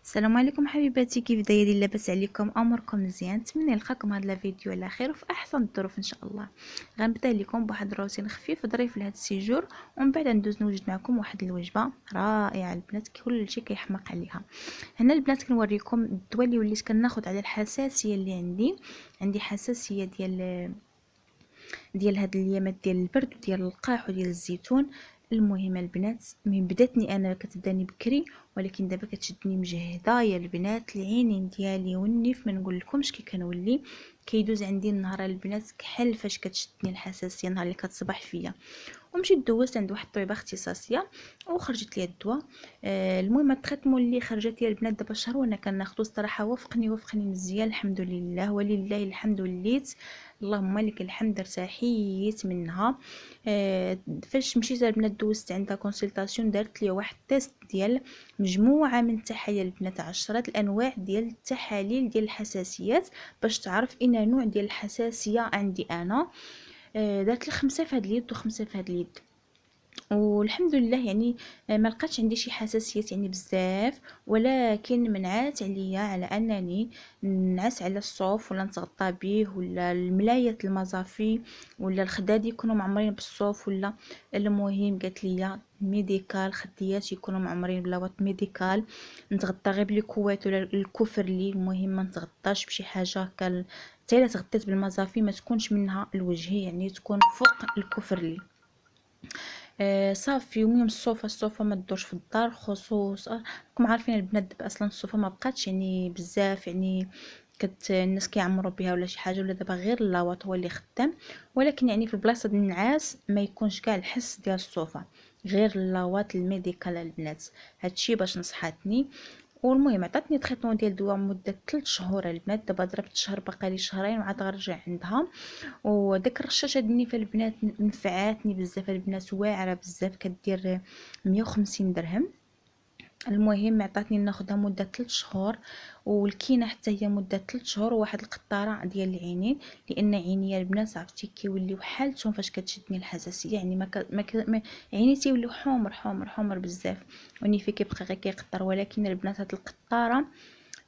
السلام عليكم حبيباتي، كيف دايرين؟ لاباس عليكم؟ اموركم مزيان؟ نتمنى نلقاكم هذا الفيديو على خير وفي احسن الظروف ان شاء الله. غنبدا لكم بواحد الروتين خفيف ظريف لهذا السيجور، ومن بعد ندوز نوجد معكم واحد الوجبه رائعه البنات كلشي كيحماق عليها. هنا البنات كنوريكم الدواء اللي وليت كناخذ على الحساسيه اللي عندي حساسيه ديال هاد الايامات ديال البرد وديال اللقاح وديال الزيتون. المهم البنات من بداتني انا كتبداني بكري، ولكن دابا كتشدني مجهده يا البنات. العينين ديالي والنيف ما نقول لكمش كي كنولي كيدوز عندي النهار البنات كحل فاش كتشدني الحساسيه نهار اللي كتصبح فيا. ومشيت دوزت عند واحد الطبيبه اختصاصيه وخرجت لي الدواء. المهم التريتمون اللي خرجت لي البنات دابا شهر وانا كناخذو الصراحه وفقني مزيان الحمد لله ولله الحمد وليت. اللهم لك الحمد ارتاحيت منها. فاش مشيت البنات دوزت عندها كونسلطاسيون دارت لي واحد تيست ديال مجموعه من التحاليل البنات 10 الانواع ديال التحاليل ديال الحساسيات باش تعرف ان نوع ديال الحساسيه عندي انا. دارت لي 5 في هاد اليد و5 في هاد اليد، والحمد لله يعني ما لقاتش عندي شي حساسيات يعني بزاف، ولكن منعات عليا على انني نعس على الصوف ولا نتغطى به ولا الملايات المظافي ولا الخداد يكونوا معمرين بالصوف ولا. المهم قالت لي ميديكال خديات يكونوا معمرين بلاوات ميديكال، نتغطى غير بالكوات ولا الكفرلي. المهم ما نتغطاش بشي حاجه حتى الا تغطيت بالمظافي ما تكونش منها الوجه، يعني تكون فوق الكفرلي. صافي يوميا الصوفه ما تدورش في الدار خصوصا راكم عارفين البنات دابا اصلا الصوفه ما بقاتش يعني بزاف، يعني الناس كيعمروا بها ولا شي حاجه، ولا دابا غير اللاواط هو اللي خدام. ولكن يعني في البلاصه ديال النعاس ما يكونش كاع الحس ديال الصوفه، غير اللاواط الميديكال البنات. هادشي باش نصحاتني. والمهم عطاتني تريتمون ديال الدواء مده 3 شهور البنات. دابا ضربت شهر بقالي شهرين وعاد غنرجع عندها. وديك الرشاشه ديال النيفه البنات نفعاتني بزاف البنات، واعره بزاف كدير 150 درهم. المهم عطاتني ناخذها مده 3 شهور، والكينه حتى هي مده 3 شهور، وواحد القطاره ديال العينين لان عينيا البنات عرفتي كيوليو حالتهم فاش كتشدني الحساسيه، يعني ما عيني تيوليو حمر بزاف، ونيفي كيبقى غير كيقطر. ولكن البنات هاد القطاره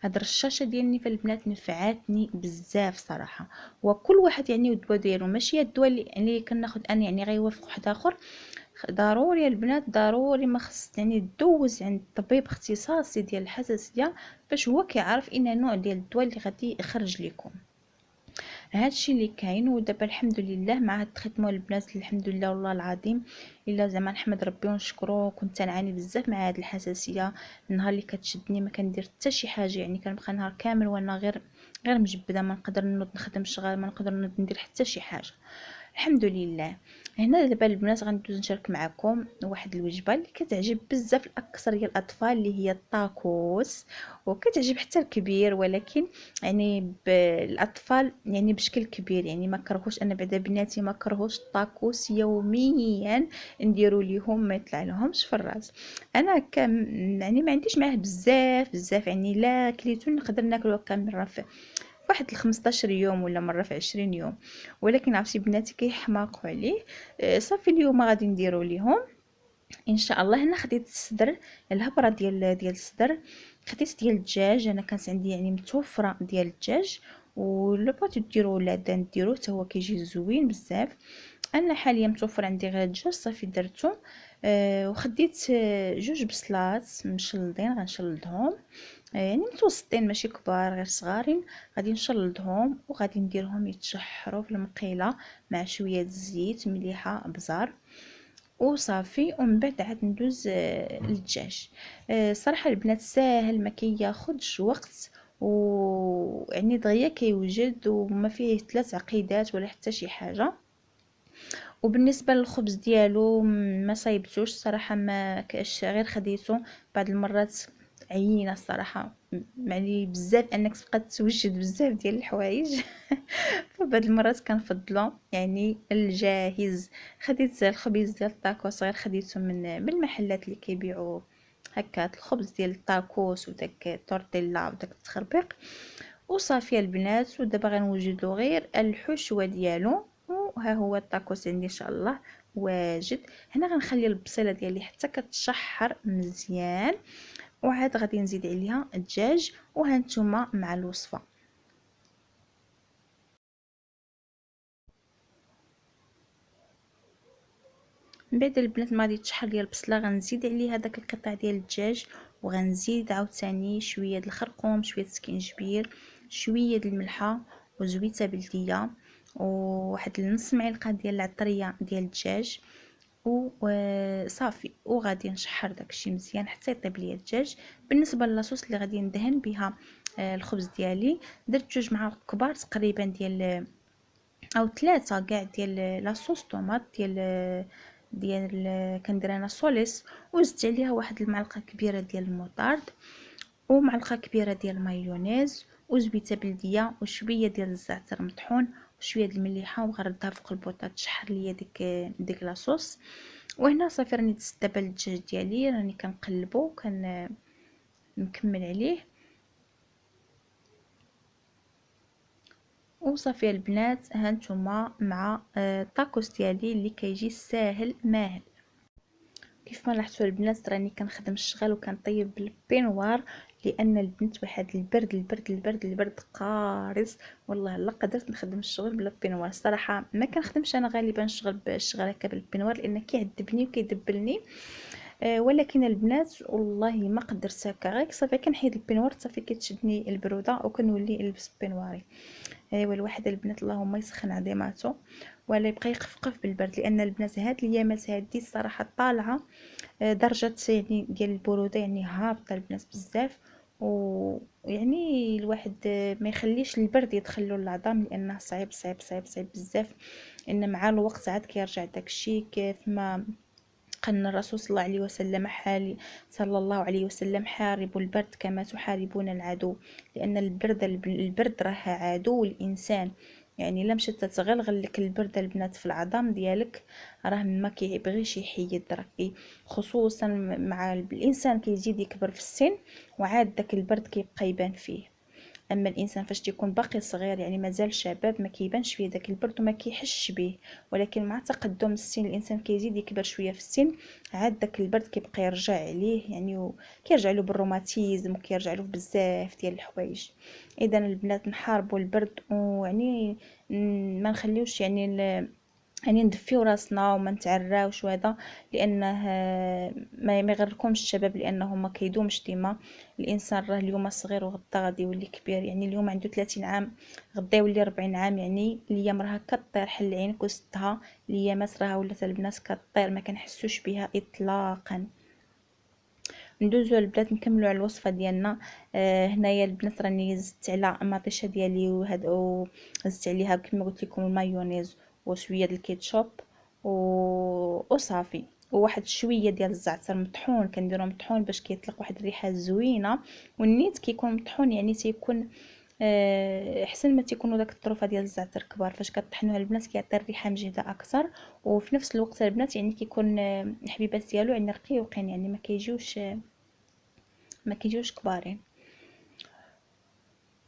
هاد الرشاشه ديال النيفه البنات نفعاتني بزاف صراحه. وكل واحد يعني والدواء ديالو، ماشي الدواء اللي كناخذ انا يعني غيوافق واحد اخر. ضروري البنات ضروري ما خص يعني دوز عند طبيب اختصاصي ديال الحساسيه باش هو كيعرف ان نوع ديال الدواء اللي غادي يخرج لكم. هادشي اللي كاين. ودابا الحمد لله مع هاد التريتمون البنات الحمد لله والله العظيم الا زعما نحمد ربي ونشكرو. كنت نعاني بزاف مع هاد الحساسيه، النهار اللي كتشدني ما كندير حتى شي حاجه، يعني كنبقى نهار كامل وانا غير مجبده، ما نقدر نوض نخدم شغال، ما نقدر نوض ندير حتى شي حاجه. الحمد لله. هنا دابا البنات غندوز نشارك معكم واحد الوجبه اللي كتعجب بزاف الاكثريه الاطفال اللي هي الطاكوس، وكتعجب حتى الكبير، ولكن يعني الاطفال يعني بشكل كبير يعني ما كرهوش. انا بعدا بناتي ما كرهوش الطاكوس يوميا نديروا ليهم ما يطلع لهمش في الراس. انا يعني ما عنديش معاه بزاف يعني لا كليتو نقدر ناكلو هكا مره في واحد 15 يوم ولا مره في 20 يوم، ولكن عرفتي بناتي كيحماقوا عليه. صافي اليوم غادي نديرو ليهم ان شاء الله. هنا خديت الصدر، الهبره ديال الصدر، خديت ديال الدجاج، انا كانت عندي يعني متوفره ديال الدجاج، ولا بغيتو ديروا ولا ديروه حتى هو كيجي زوين بزاف. انا حاليا متوفر عندي غير الدجاج صافي درتو. وخديت جوج بصلات مشلضين غنشلضهم، يعني متوسطين ماشي كبار غير صغارين. غادي نشلضهم وغادي نديرهم يتشحروا في المقيله مع شويه الزيت مليحه بزار وصافي. ومن بعد عاد ندوز للدجاج. صراحه البنات ساهل ما كياخذش وقت، ويعني دغيا كيوجد وما فيه 3 عقيدات ولا حتى شي حاجه. وبالنسبه للخبز ديالو ما صايبتوش صراحه، ما كاش غير خديته بعض المرات عيينه الصراحه، يعني بزاف انك تبقى توجد بزاف ديال الحوايج فبعض المرات كنفضلو يعني الجاهز. خديت الخبيز ديال الطاكوس غير خديته من المحلات اللي كيبيعوا هكا الخبز ديال الطاكوس وداك تورتيلا وداك التخربيق وصافي البنات. ودابا غنوجدو غير الحشوه ديالو، وها هو الطاكوس عندي ان شاء الله واجد. هنا غنخلي البصيله ديالي حتى كتشحر مزيان، وعاد غادي نزيد عليها الدجاج، وهانتوما مع الوصفه. من بعد البنات ما غادي تشحر ديال البصله غنزيد عليها داك القطع ديال الدجاج، وغنزيد عاوتاني شويه د الخرقوم، شويه السكينجبير، شويه د الملحه وزويته بلديه، وواحد نص معلقه ديال العطريه ديال الدجاج، وصافي. وغادي نشحر داكشي مزيان حتى يطيب ليا الدجاج. بالنسبه للاصوص اللي غادي ندهن بها الخبز ديالي، درت 2 معالق كبار تقريبا ديال او 3 كاع ديال لاصوص طوماط ديال كندير انا سوليس، وزدت عليها واحد المعلقه كبيره ديال المطارد، ومعلقه كبيره ديال المايونيز، وزبيته بلديه، وشويه ديال الزعتر مطحون، وشويه د المليحه، وغردها فوق البوطه تشحر ليا ديك لاصوص. وهنا صافي راني دزت دابا الدجاج ديالي، راني كنقلبو نكمل عليه. وصافي البنات، هانتوما مع الطاكوس ديالي اللي كيجي ساهل ماهل. كيف ما لاحظتوا البنات راني كنخدم الشغل وكنطيب بالبينوار، لان البنت واحد البرد قارص، والله لا قدرت نخدم الشغل بلا بينوار. الصراحه ما كنخدمش انا غالبا الشغل هكا بالبينوار لان كيعذبني وكيدبلني، ولكن البنات والله ما قدرت هكا، غير صافي كنحيد البينوار صافي كتشدني البروده وكنولي نلبس بينواري. ايوا الواحد البنات اللهم يسخن عظيماتو ولا يبقى يقفقف بالبرد، لان البنات هاد الايامات هادي الصراحه طالعه درجه يعني ديال البروده يعني هابطه البنات بزاف، ويعني الواحد ما يخليش البرد يدخلوا للعظام لانه صعيب بزاف. ان مع الوقت عاد كيرجع داكشي كيف ما قال الرسول صلى الله عليه وسلم حاربوا البرد كما تحاربون العدو، لأن البرد راه عدو الإنسان. يعني الا مشات تتغلغل لك البرد البنات في العظام ديالك راه ما كيبغيش يحيد راكي، خصوصا مع الانسان كيزيد يكبر في السن وعاد داك البرد كيبقى يبان فيه. اما الانسان فاش تيكون باقي صغير يعني مازال شباب ما كيبانش فيه داك البرد وما كيحسش به، ولكن مع تقدم السن الانسان كيزيد يكبر شويه في السن عاد داك البرد كيبقى يرجع عليه، يعني كيرجع له بالروماتيزم وكيرجع له بزاف ديال الحوايج. اذا البنات نحاربوا البرد، ويعني ما نخليوش يعني ندفيو راسنا وما نتعراوش وهذا، لانه ما يغركمش الشباب لانه ما كيدومش ديما. الانسان راه اليوم صغير وغدا غادي يولي كبير، يعني اليوم عنده 30 عام غدا يولي 40 عام، يعني الايام راها كطير حل عينك وستها، الايامات راها ولات البنات كطير ما كنحسوش بها اطلاقا. ندوزو البنات نكملوا على الوصفه ديالنا. هنايا البنات راني زدت على مطيشه ديالي زدت عليها كما قلت لكم المايونيز وشويه د الكيتشوب وصافي، وواحد شويه ديال الزعتر مطحون، كنديرو مطحون باش كيطلق واحد الريحه زوينه. والنيت كيكون مطحون يعني تيكون احسن ما تيكونوا داك الطروفه ديال الزعتر كبار، فاش كطحنوها البنات كيعطي الريحه مجهده اكثر، وفي نفس الوقت البنات يعني كيكون الحبيبات ديالو يعني رقيقين، يعني ما كيجيوش كبارين.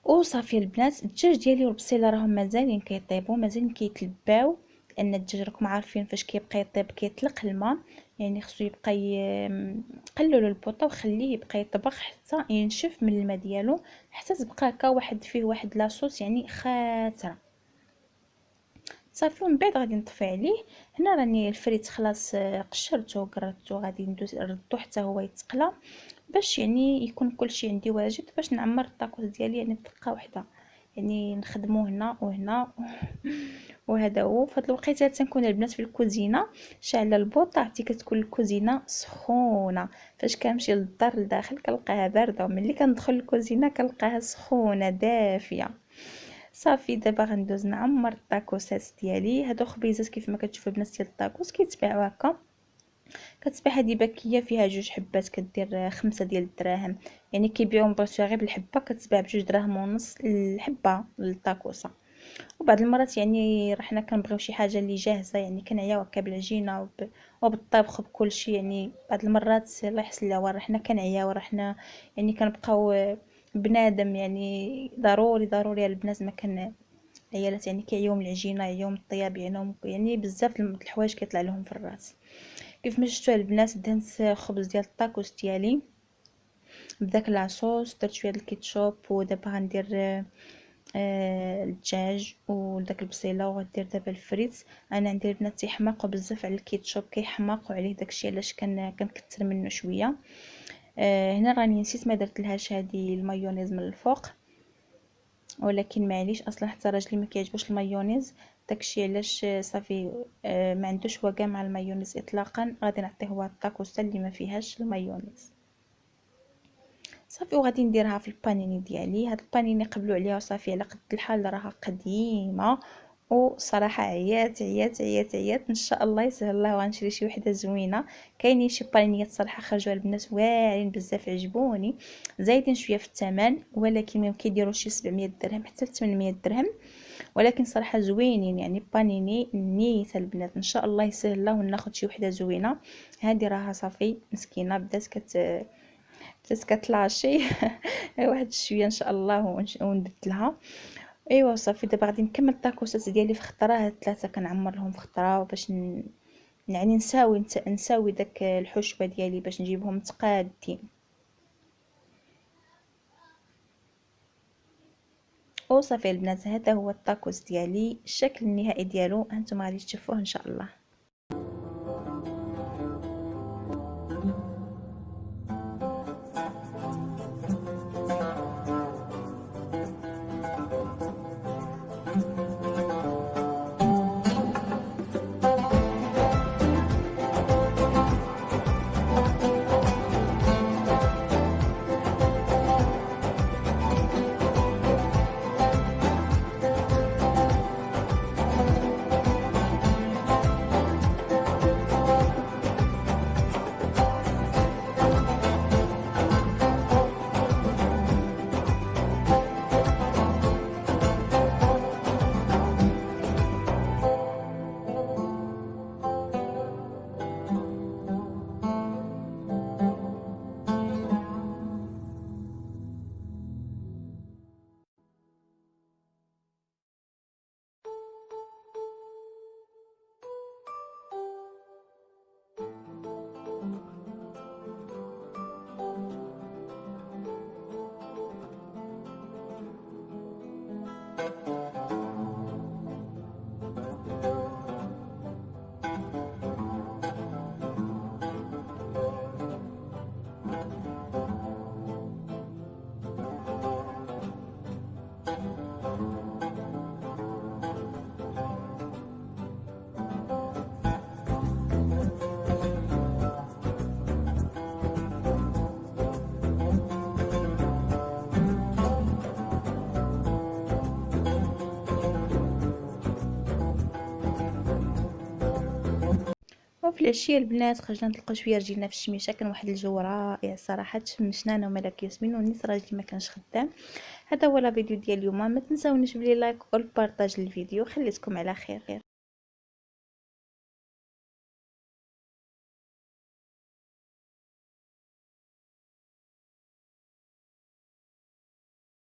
وصافي البنات الدجاج ديالي والبصيله راهم مازالين كيطيبوا مازالين كيتلباو، لان الدجاج راكم عارفين فاش كيبقى يطيب كيطلق الماء، يعني خصو يبقى قللوا البوطه وخليه يبقى يطبخ حتى ينشف من الماء ديالو، حتى تبقى هكا واحد فيه واحد لاصوص يعني خاطره. صافي ومن بعد غادي نطفي عليه. هنا راني الفريت خلاص قشرته وقرطته، غادي ندوز نردو حتى هو يتقلى باش يعني يكون كلشي عندي واجد باش نعمر الطاكوس ديالي يعني بدقه واحده، يعني نخدمو هنا وهنا وهذا هو. فهاد الوقيته تنكون البنات في الكوزينه شاعله البوطه، عرفتي كتكون الكوزينه سخونه، فاش كنمشي للدار لداخل كنلقاها بارده، وملي كندخل الكوزينه كنلقاها سخونه دافيه. صافي دابا غندوز نعمر الطاكوسات ديالي. هادو خبيزات كيف ما كتشوفوا البنات ديال الطاكوس كيتباعوا هكا، كتباع هذه باكيه فيها 2 حبات كدير 5 ديال الدراهم، يعني كيبيعوا بغيتيها غير بالحبه كتباع ب2 دراهم ونص الحبه للطاكوسه. وبعض المرات يعني راه حنا كنبغيو شي حاجه اللي جاهزه، يعني كنعياو هكا بالعجينه وبالطبخ بكل شيء، يعني بعض المرات الله يحسن العوار راه حنا كنعياو راه حنا يعني كنبقاو بنادم، يعني ضروري البنات ما كان العيالات يعني كيعياو من العجينه، يعياو من الطياب، يعني بزاف د الحوايج كيطلع لهم في الراس. كيف ما شفتوا البنات دهنت خبز ديال الطاكوس ديالي، بداك العصوص درت شويه الكيتشوب، ودابا غندير الدجاج وداك البصيله، وغدير دابا الفريت. انا عندي البنات تيحماقوا بزاف على الكيتشوب، كيحماقوا عليه داكشي علاش كنكثر منه شويه. هنا راني نسيت ما درت لهاش هذه المايونيز من الفوق، ولكن معليش اصلا حتى راجلي ما كيعجبوش المايونيز، داكشي علاش صافي ما عندوش هو كاع مع المايونيز اطلاقا، غادي نعطيه هو الطاكوسه اللي ما فيهاش المايونيز صافي. وغادي نديرها في البانيني ديالي. هاد البانيني قبلوا عليها وصافي على قد الحال، راها قديمه وصراحه عيات ان شاء الله يسهل الله وغنشري شي وحده زوينه. كاينين شي بانينيات صراحه خرجوا البنات واعرين بزاف، عجبوني، زايدين شويه في الثمن، ولكن ما كيديروش شي 700 درهم حتى 800 درهم، ولكن صراحه زوينين. يعني بانيني نيت البنات، ان شاء الله يسهل الله وناخذ شي وحده زوينه. هذه راها صافي مسكينه بدات كتلاشي واحد شويه ان شاء الله ونبدلها. ايوا صافي دابا غادي نكمل الطاكوسات ديالي في خطره، هاد ثلاثه كنعمر لهم في خطره باش يعني نساوي داك الحشوه ديالي باش نجيبهم متقادين. وصافي البنات هذا هو الطاكوس ديالي، الشكل النهائي ديالو هانتوما غادي تشوفوه ان شاء الله. وفي العشيه البنات خرجنا نطلقوا شويه رجلنا في الشميشه، كان واحد الجو رائع صراحه، تشمشنا انا وملك ياسمين ونيس راجلي ما كانش خدام. هذا هو الفيديو ديال اليوم، ما تنساونيش بلي لايك والبارطاج الفيديو. خليتكم على خير.